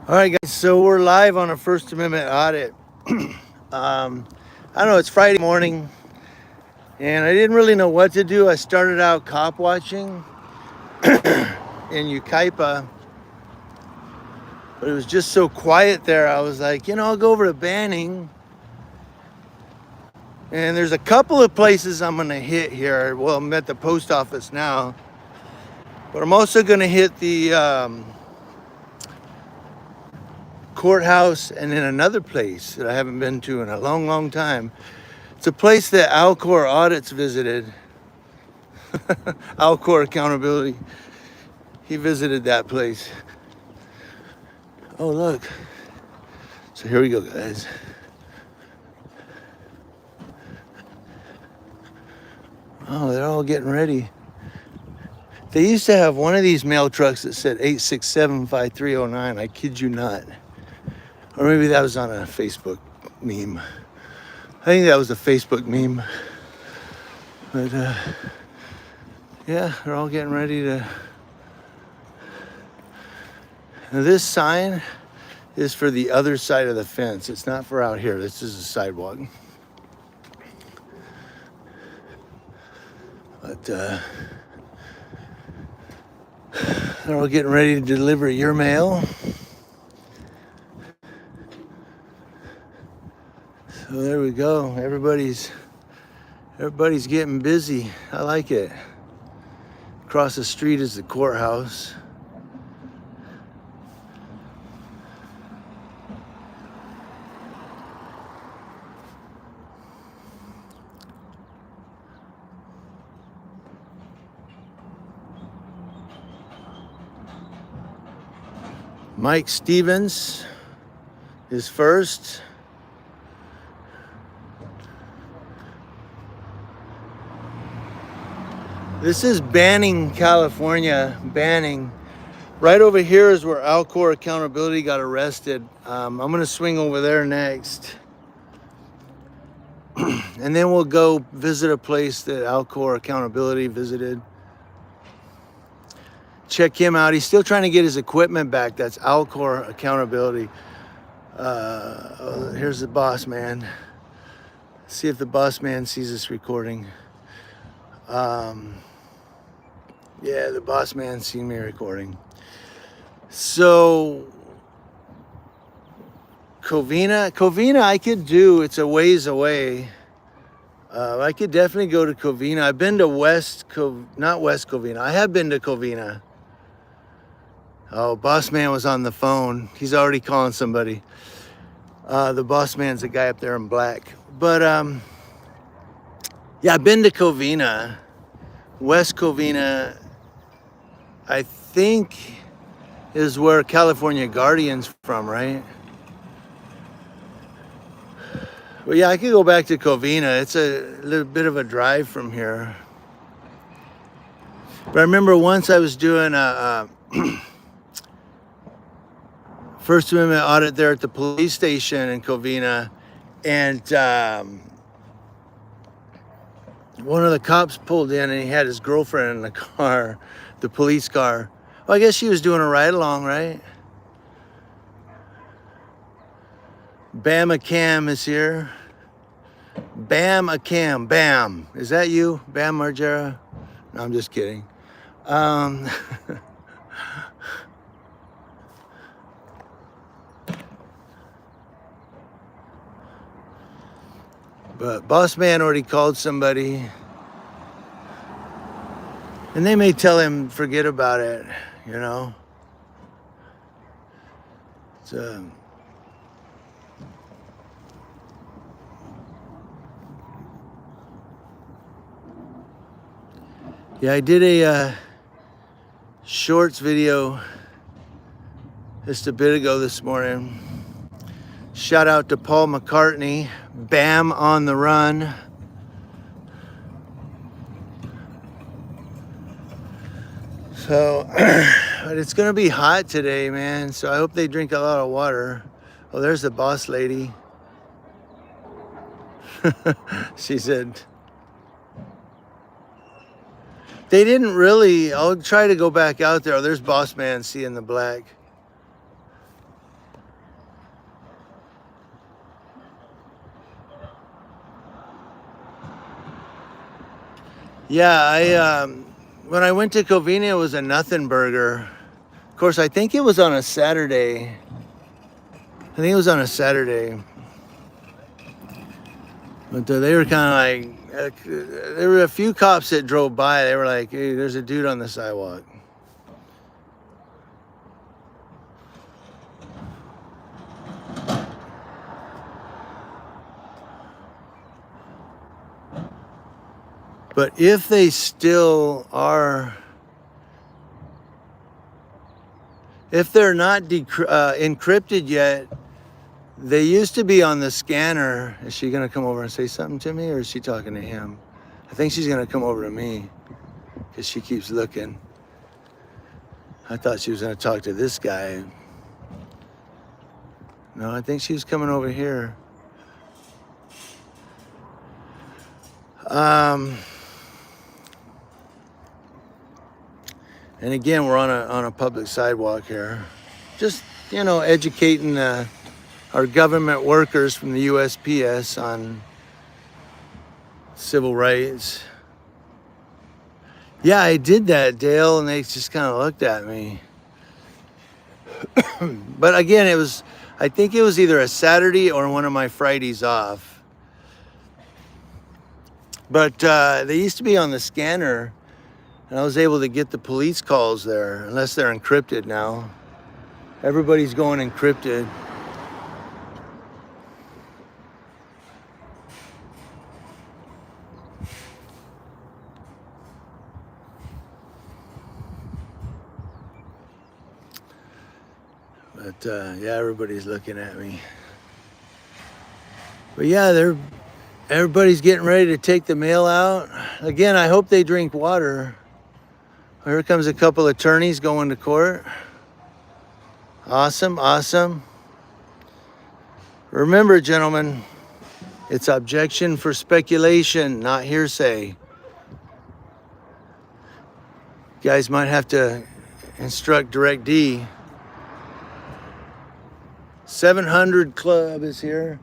All right, guys. So we're live on a First Amendment audit. I don't know. It's Friday morning, and I didn't really know what to do. I started out cop watching in Ukaipa, but it was just so quiet there. I was like, I'll go over to Banning, and there's a couple of places I'm gonna hit here. Well, I'm at the post office now, but I'm also gonna hit the Courthouse and then another place that I haven't been to in a long, long time. It's a place that Alcor Audits visited. Alcor Accountability. He visited that place. Oh, look. So here we go, guys. Oh, they're all getting ready. They used to have one of these mail trucks that said 8675309. I kid you not. Or maybe that was on a Facebook meme. I think that was a Facebook meme. But yeah, they're all getting ready to. Now this sign is for the other side of the fence. It's not for out here. This is a sidewalk. But they're all getting ready to deliver your mail. So there we go. Everybody's getting busy. I like it. Across the street is the courthouse. Mike Stevens is first. This is Banning, California. Banning. Right over here is where Alcor Accountability got arrested. I'm going to swing over there next. And then we'll go visit a place that Alcor Accountability visited. Check him out. He's still trying to get his equipment back. That's Alcor Accountability. Here's the boss man. See if the boss man sees this recording. Yeah, the boss man seen me recording. So Covina I could do. It's a ways away. I could definitely go to Covina. I've been to not West Covina. I have been to Covina. Oh, boss man was on the phone. He's already calling somebody. The boss man's the guy up there in black. But yeah, I've been to Covina. West Covina, I think, is where California Guardian's from, right? Well, yeah, I could go back to Covina. It's a little bit of a drive from here. But I remember once I was doing a First Amendment audit there at the police station in Covina, and one of the cops pulled in and he had his girlfriend in the car, the police car. Well, I guess she was doing a ride along, right? Bam Cam is here. Bam Cam, Bam. Is that you, Bam Margera? No, I'm just kidding. But boss man already called somebody. And they may tell him, forget about it, you know. It's yeah, I did a shorts video just a bit ago this morning. Shout out to Paul McCartney, Bam on the Run. So, but it's gonna be hot today, man. So I hope they drink a lot of water. Oh, there's the boss lady. She said, they didn't really, I'll try to go back out there. Oh, there's boss man, see in the black. Yeah, when I went to Covina, it was a nothing burger. Of course, I think it was on a Saturday. I think it was on a Saturday. But they were kind of like, there were a few cops that drove by. They were like, hey, there's a dude on the sidewalk. But if they still are, if they're not encrypted yet, they used to be on the scanner. Is she going to come over and say something to me, or is she talking to him? I think she's going to come over to me because she keeps looking. I thought she was going to talk to this guy. No, I think she was coming over here. And again, we're on a public sidewalk here. Just, educating our government workers from the USPS on civil rights. Yeah, I did that, Dale, and they just kind of looked at me. But again, I think it was either a Saturday or one of my Fridays off. But they used to be on the scanner, and I was able to get the police calls there, unless they're encrypted now. Everybody's going encrypted. But yeah, everybody's looking at me. But yeah, everybody's getting ready to take the mail out. Again, I hope they drink water. Here comes a couple attorneys going to court. Awesome, awesome. Remember, gentlemen, it's objection for speculation, not hearsay. You guys might have to instruct Direct D. 700 Club is here.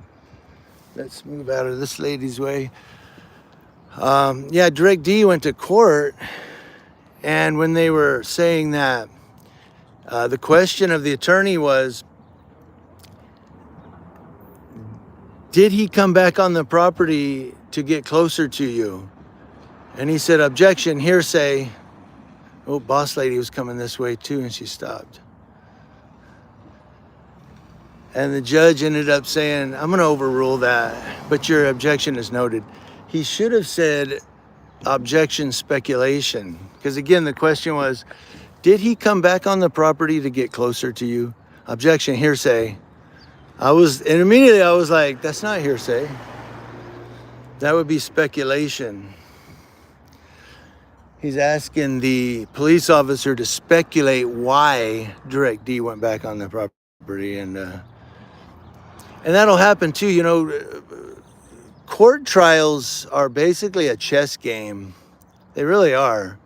Let's move out of this lady's way. Yeah, Direct D went to court, and when they were saying that, the question of the attorney was, did he come back on the property to get closer to you? And he said, objection, hearsay. Oh, boss lady was coming this way too, and she stopped. And the judge ended up saying, I'm going to overrule that, but your objection is noted. He should have said objection speculation, because again, the question was, did he come back on the property to get closer to you? Objection, hearsay. And immediately I was like, that's not hearsay. That would be speculation. He's asking the police officer to speculate why Direct D went back on the property, and that'll happen too. Court trials are basically a chess game. They really are.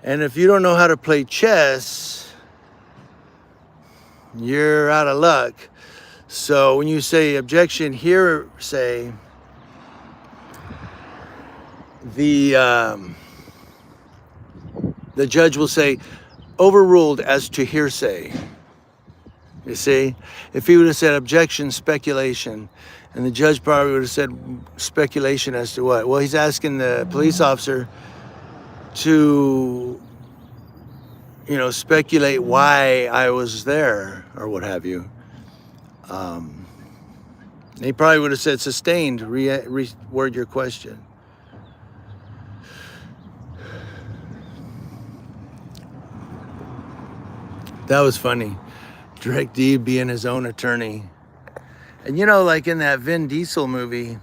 And if you don't know how to play chess, you're out of luck. So when you say objection, hearsay, the judge will say overruled as to hearsay. You see, if he would have said objection, speculation, and the judge probably would have said speculation as to what? Well, he's asking the police officer to, speculate why I was there or what have you. He probably would have said sustained, reword your question. That was funny. Direct D being his own attorney. And like in that Vin Diesel movie,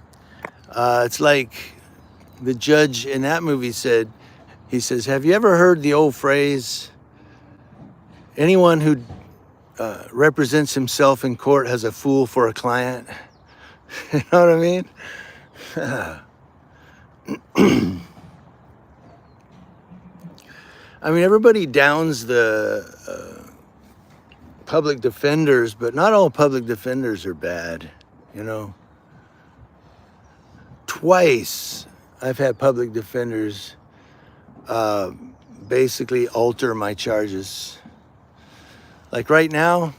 it's like the judge in that movie he says, have you ever heard the old phrase, anyone who represents himself in court has a fool for a client? You know what I mean? I mean, everybody downs the public defenders, but not all public defenders are bad, Twice I've had public defenders basically alter my charges. Like right now,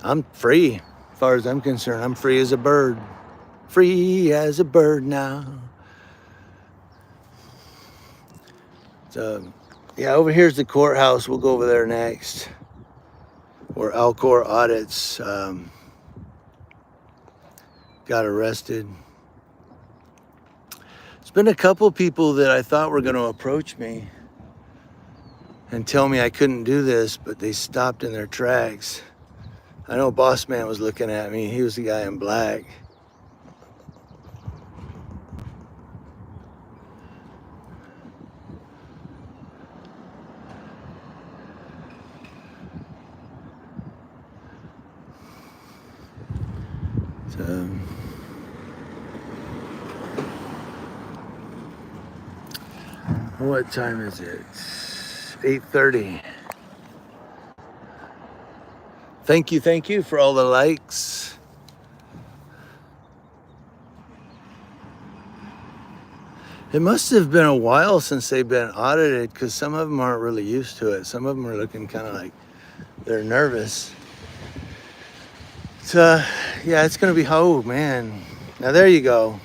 I'm free. As far as I'm concerned, I'm free as a bird. Free as a bird now. So, yeah, over here's the courthouse. We'll go over there next. Where Alcor Audits got arrested. There's been a couple people that I thought were going to approach me and tell me I couldn't do this, but they stopped in their tracks. I know Boss Man was looking at me. He was the guy in black. So, what time is it? 8:30. Thank you for all the likes. It must have been a while since they've been audited because some of them aren't really used to it. Some of them are looking kind of like they're nervous. So, yeah, it's going to be, oh man. Now there you go.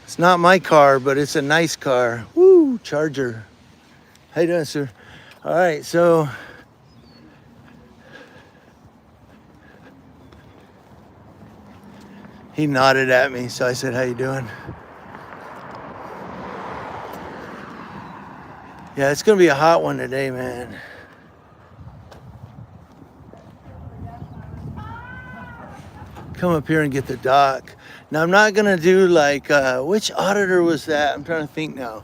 It's not my car, but it's a nice car. Woo, Charger. How you doing, sir? All right, so he nodded at me, so I said, how you doing? Yeah, it's gonna be a hot one today, man. Come up here and get the dock. Now I'm not gonna do like, which auditor was that? I'm trying to think now.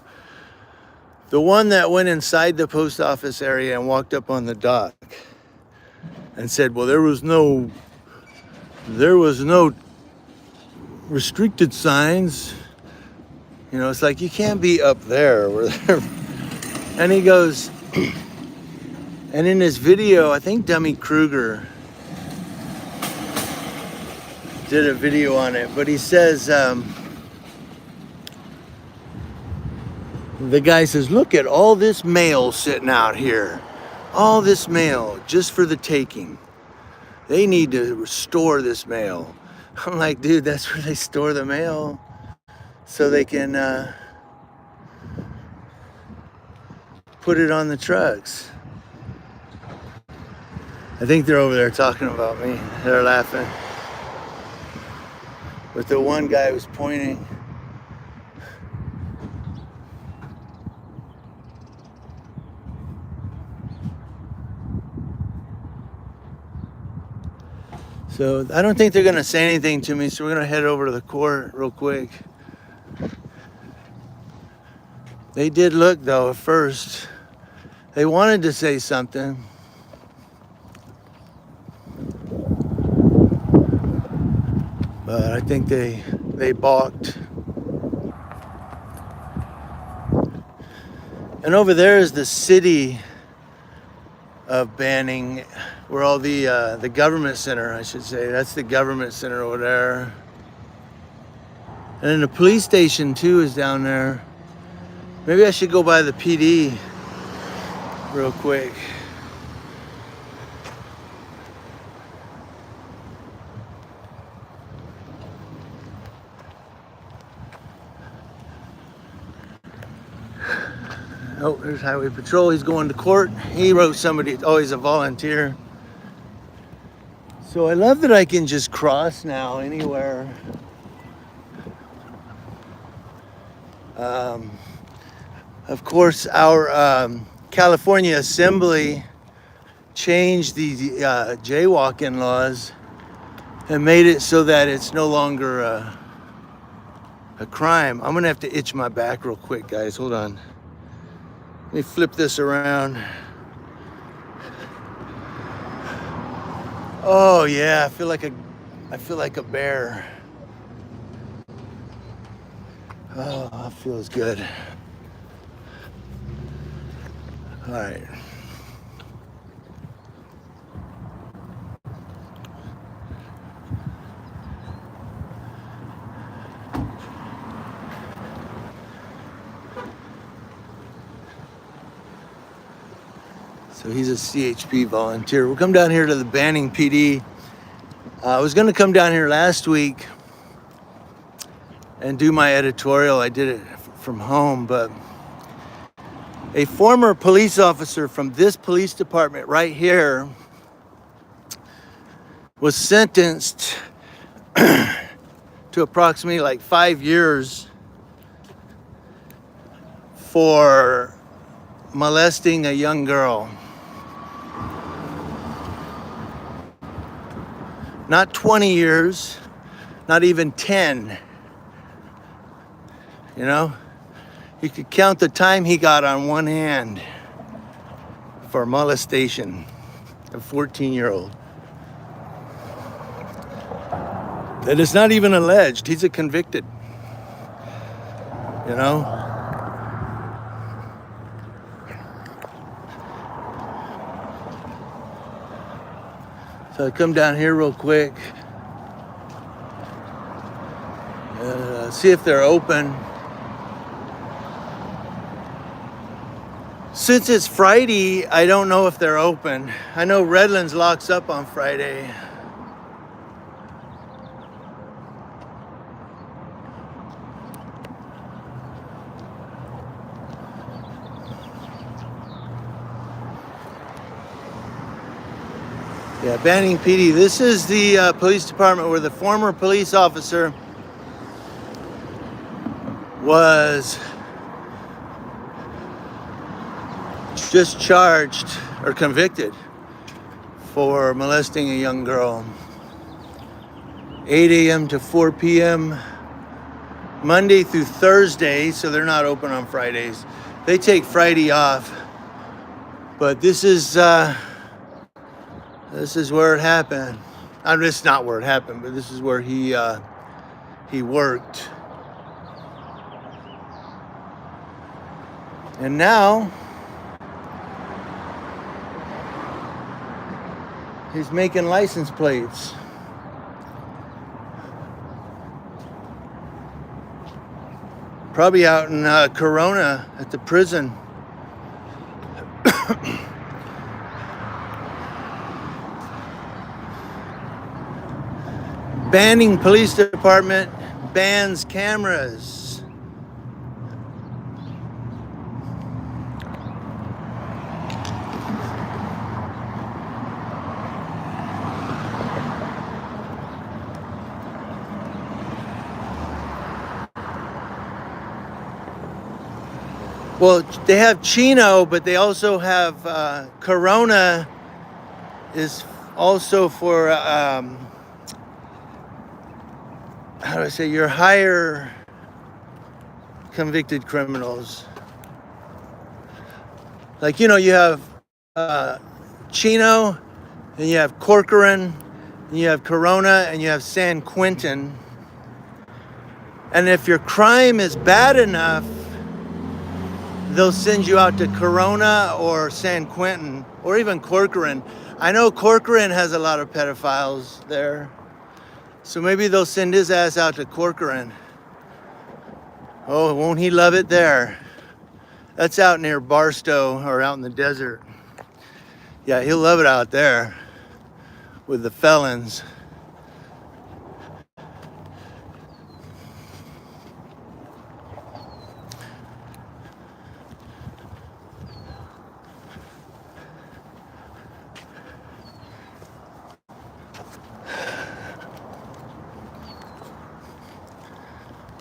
The one that went inside the post office area and walked up on the dock and said, well, there was no restricted signs. You know, it's like, you can't be up there. And he goes, and in his video, I think Dummy Kruger did a video on it, but he says, the guy says, look at all this mail sitting out here. All this mail just for the taking. They need to store this mail. I'm like, dude, that's where they store the mail so they can put it on the trucks. I think they're over there talking about me. They're laughing. But the one guy was pointing. So I don't think they're gonna say anything to me, so we're gonna head over to the court real quick. They did look though at first. They wanted to say something. But I think they balked. And over there is the city of Banning, where all the government center, I should say. That's the government center over there. And then the police station too is down there. Maybe I should go by the PD real quick. Oh, there's Highway Patrol. He's going to court. He wrote somebody, oh, he's a volunteer. So I love that I can just cross now anywhere. Of course, our California Assembly changed the jaywalking laws and made it so that it's no longer a crime. I'm gonna have to itch my back real quick, guys. Hold on. Let me flip this around. Oh yeah, I feel like a bear. Oh, that feels good. All right. So he's a CHP volunteer. We'll come down here to the Banning PD. I was going to come down here last week and do my editorial. I did it from home, but a former police officer from this police department right here was sentenced to approximately like 5 years for molesting a young girl. Not 20 years, not even 10. You know, you could count the time he got on one hand for molestation of a 14-year-old. That is not even alleged. He's a convicted. You know? So I come down here real quick. See if they're open. Since it's Friday, I don't know if they're open. I know Redlands locks up on Friday. Yeah, Banning PD. This is the police department where the former police officer was just charged or convicted for molesting a young girl. 8 a.m. to 4 p.m. Monday through Thursday, so they're not open on Fridays. They take Friday off. But this is where it happened. I mean, it's not where it happened, but this is where he worked. And now he's making license plates. Probably out in Corona at the prison. Banning Police Department bans cameras. Well, they have Chino, but they also have Corona is also for, how do I say, your higher convicted criminals. Like, you know, you have Chino, and you have Corcoran, and you have Corona, and you have San Quentin. And if your crime is bad enough, they'll send you out to Corona or San Quentin or even Corcoran. I know Corcoran has a lot of pedophiles there. So maybe they'll send his ass out to Corcoran. Oh, won't he love it there? That's out near Barstow or out in the desert. Yeah, he'll love it out there with the felons.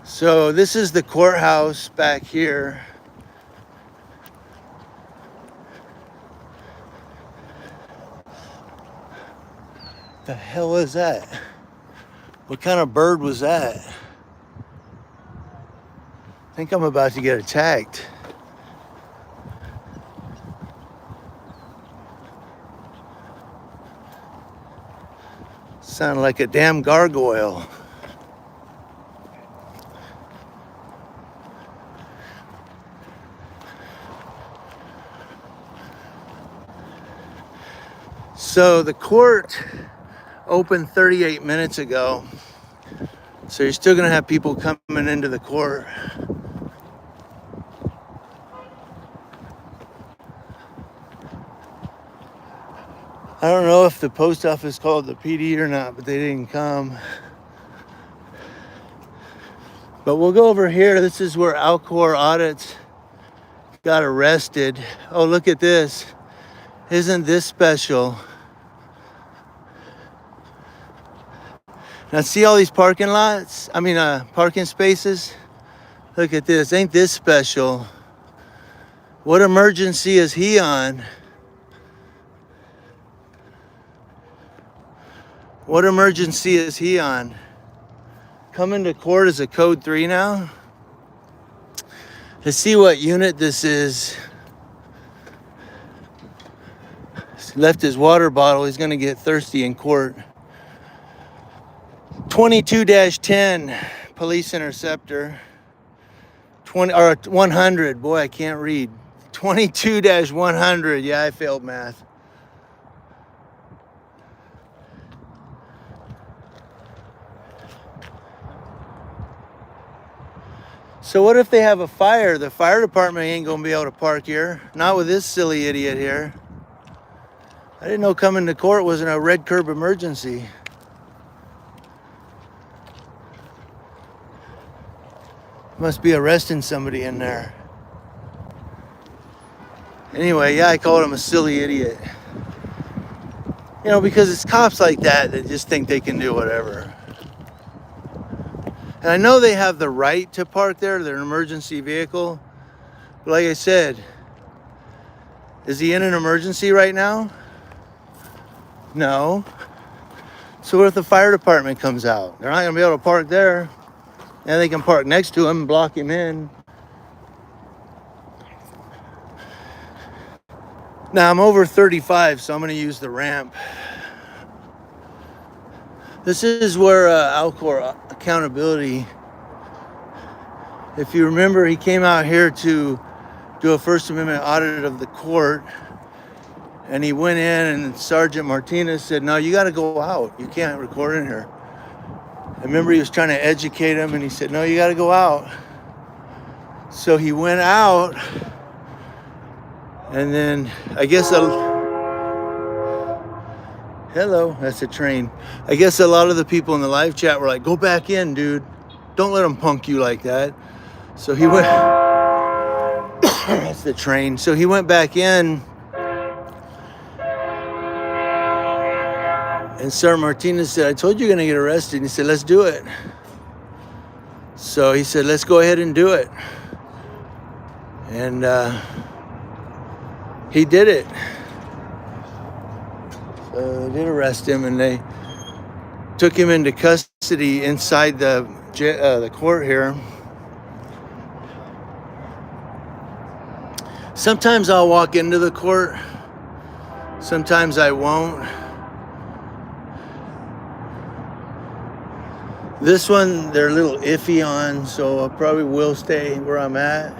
So this is the courthouse back here. The hell is that? What kind of bird was that? I think I'm about to get attacked. Sounded like a damn gargoyle. So the court opened 38 minutes ago. So you're still gonna have people coming into the court. I don't know if the post office called the PD or not, but they didn't come. But we'll go over here. This is where Alcor Audits got arrested. Oh, look at this. Isn't this special? Now see all these parking lots? Parking spaces? Look at this. Ain't this special? What emergency is he on? What emergency is he on? Coming to court is a code 3 now. Let's see what unit this is. He left his water bottle. He's gonna get thirsty in court. 22-10 police interceptor. 100. Boy, I can't read. 22-100. Yeah, I failed math. So what if they have a fire? The fire department ain't gonna be able to park here. Not with this silly idiot here. I didn't know coming to court wasn't a red curb emergency. Must be arresting somebody in there. Anyway, yeah, I called him a silly idiot. You know, because it's cops like that just think they can do whatever. And I know they have the right to park there. They're an emergency vehicle. But like I said, is he in an emergency right now? No. So what if the fire department comes out? They're not going to be able to park there. And they can park next to him and block him in. Now I'm over 35, so I'm going to use the ramp. This is where Alcor accountability. If you remember, he came out here to do a First Amendment audit of the court. And he went in and Sergeant Martinez said, no, you got to go out. You can't record in here. I remember he was trying to educate him and he said, no, you got to go out. So he went out and then I guess, hello, that's a train. I guess a lot of the people in the live chat were like, go back in, dude. Don't let them punk you like that. So he went, that's the train. So he went back in. And Sergeant Martinez said, I told you you're going to get arrested. And he said, let's do it. So he said, let's go ahead and do it. And he did it. So they did arrest him and they took him into custody inside the court here. Sometimes I'll walk into the court. Sometimes I won't. This one, they're a little iffy on, so I probably will stay where I'm at.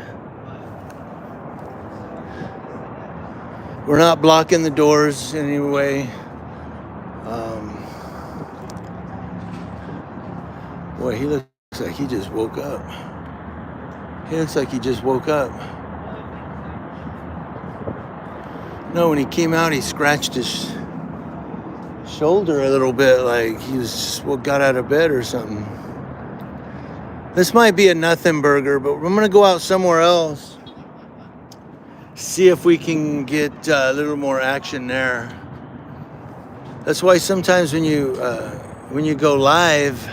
We're not blocking the doors in any way. Boy, he looks like he just woke up. He looks like he just woke up. No, when he came out, he scratched his shoulder a little bit, like he got out of bed or something. This might be a nothing burger, but I'm gonna go out somewhere else, see if we can get a little more action there. That's why sometimes when you go live,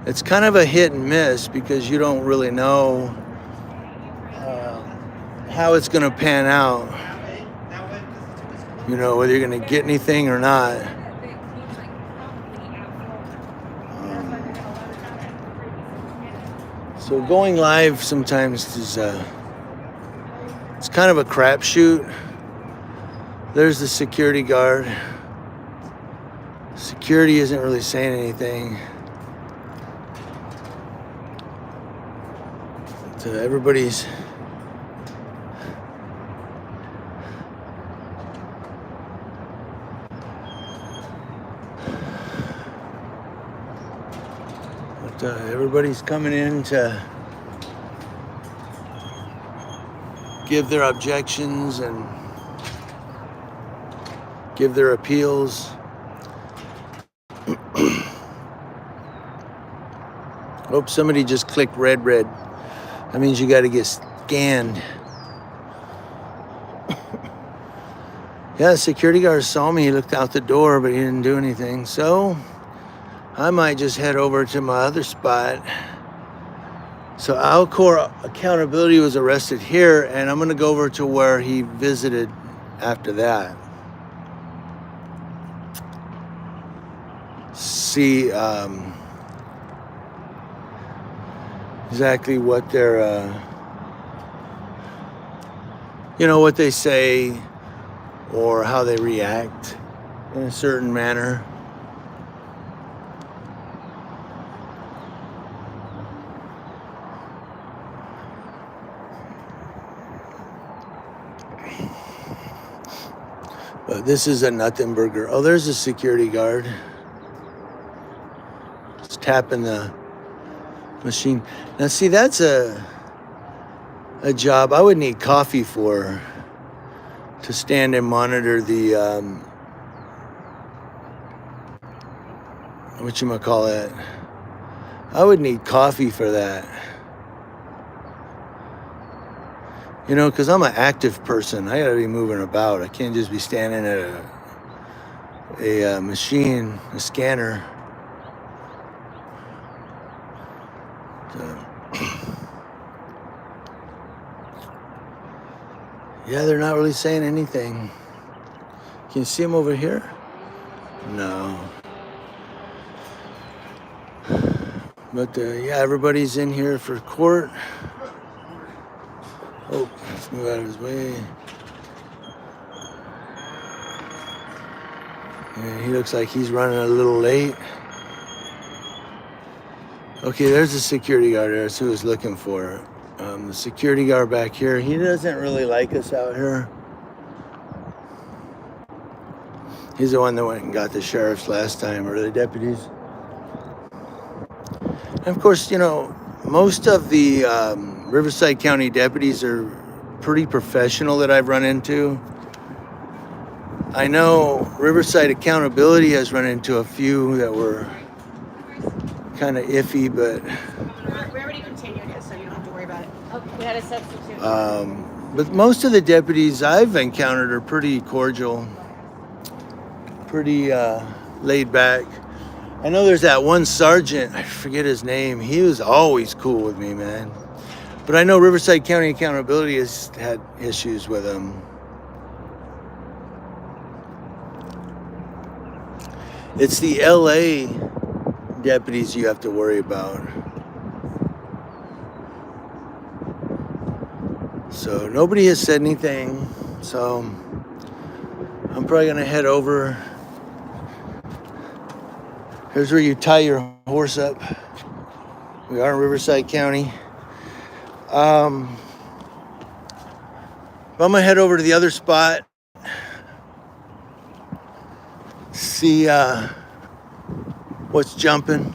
it's kind of a hit and miss because you don't really know how it's gonna pan out. You know, whether you're going to get anything or not. So going live sometimes is it's kind of a crapshoot. There's the security guard. Security isn't really saying anything. But, everybody's everybody's coming in to give their objections and give their appeals. Oh, somebody just clicked red. That means you got to get scanned. Yeah, the security guard saw me. He looked out the door, but he didn't do anything. So I might just head over to my other spot. So Alcor Accountability was arrested here, and I'm going to go over to where he visited after that. See exactly what they're, what they say or how they react in a certain manner. But this is a nothing burger. Oh, there's a security guard. Just tapping the machine. Now, see, that's a job I would need coffee for, to stand and monitor the, whatchamacallit. I would need coffee for that. Because I'm an active person. I gotta be moving about. I can't just be standing at a machine, a scanner. So. Yeah, they're not really saying anything. Can you see them over here? No. But yeah, everybody's in here for court. Oh, let's move out of his way. Yeah, he looks like he's running a little late. Okay, there's the security guard there. That's who I was looking for. The security guard back here, he doesn't really like us out here. He's the one that went and got the sheriffs last time, or the deputies. And of course, most of the Riverside County deputies are pretty professional that I've run into. I know Riverside Accountability has run into a few that were kind of iffy, but we already continued it, so you don't have to worry about it. Oh, we had a substitute. But most of the deputies I've encountered are pretty cordial, pretty laid back. I know there's that one sergeant, I forget his name. He was always cool with me, man. But I know Riverside County Accountability has had issues with him. It's the LA deputies you have to worry about. So nobody has said anything. So I'm probably gonna head over. Here's where you tie your horse up. We are in Riverside County. I'm gonna head over to the other spot. See what's jumping.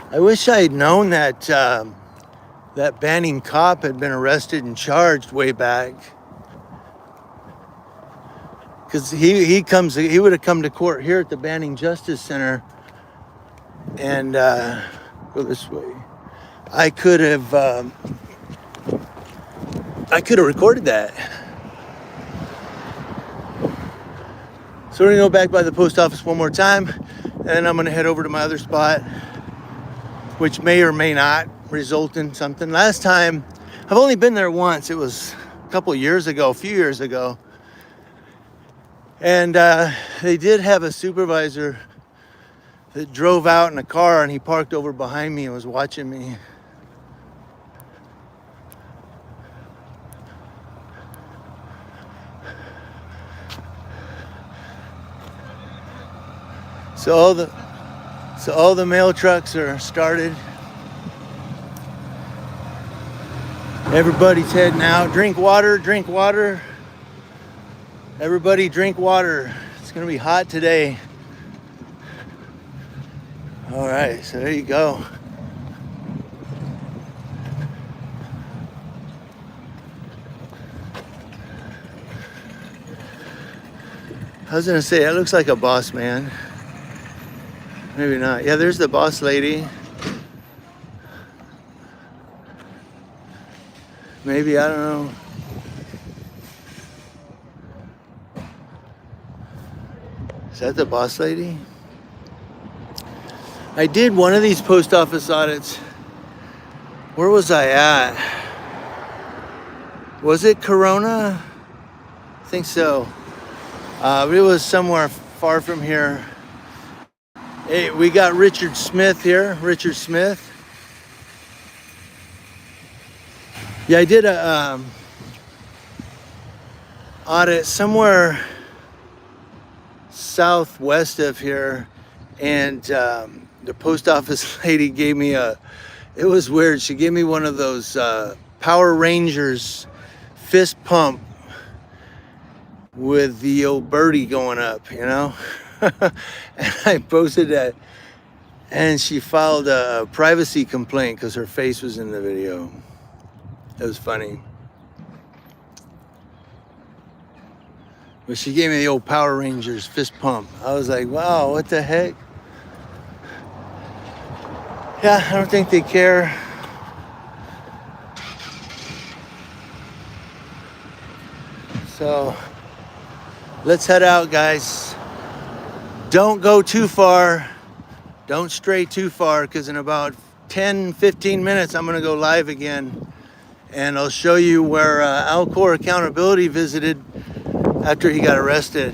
I wish I had known that that Banning cop had been arrested and charged way back. Because he would have come to court here at the Banning Justice Center, and go this way. I could have recorded that. So we're gonna go back by the post office one more time, and then I'm gonna head over to my other spot, which may or may not result in something. Last time, I've only been there once. It was a few years ago. And they did have a supervisor that drove out in a car, and he parked over behind me and was watching me. So all the mail trucks are started. Everybody's heading out. Drink water. Everybody drink water. It's gonna be hot today. All right, so there you go. I was gonna say, that looks like a boss man. Maybe not. Yeah, there's the boss lady. Maybe, I don't know. Is that the boss lady? I did one of these post office audits. Where was I at? Was it Corona? I think so. It was somewhere far from here. Hey, we got Richard Smith here. Richard Smith. Yeah, I did a audit somewhere southwest of here, and the post office lady gave me it was weird. She gave me one of those Power Rangers fist pump with the old birdie going up, you know? And I posted that, and she filed a privacy complaint because her face was in the video. It was funny. But she gave me the old Power Rangers fist pump. I was like, wow, what the heck? Yeah, I don't think they care. So let's head out, guys. Don't go too far. Don't stray too far, because in about 10-15 minutes, I'm gonna go live again. And I'll show you where Alcor Accountability visited after he got arrested.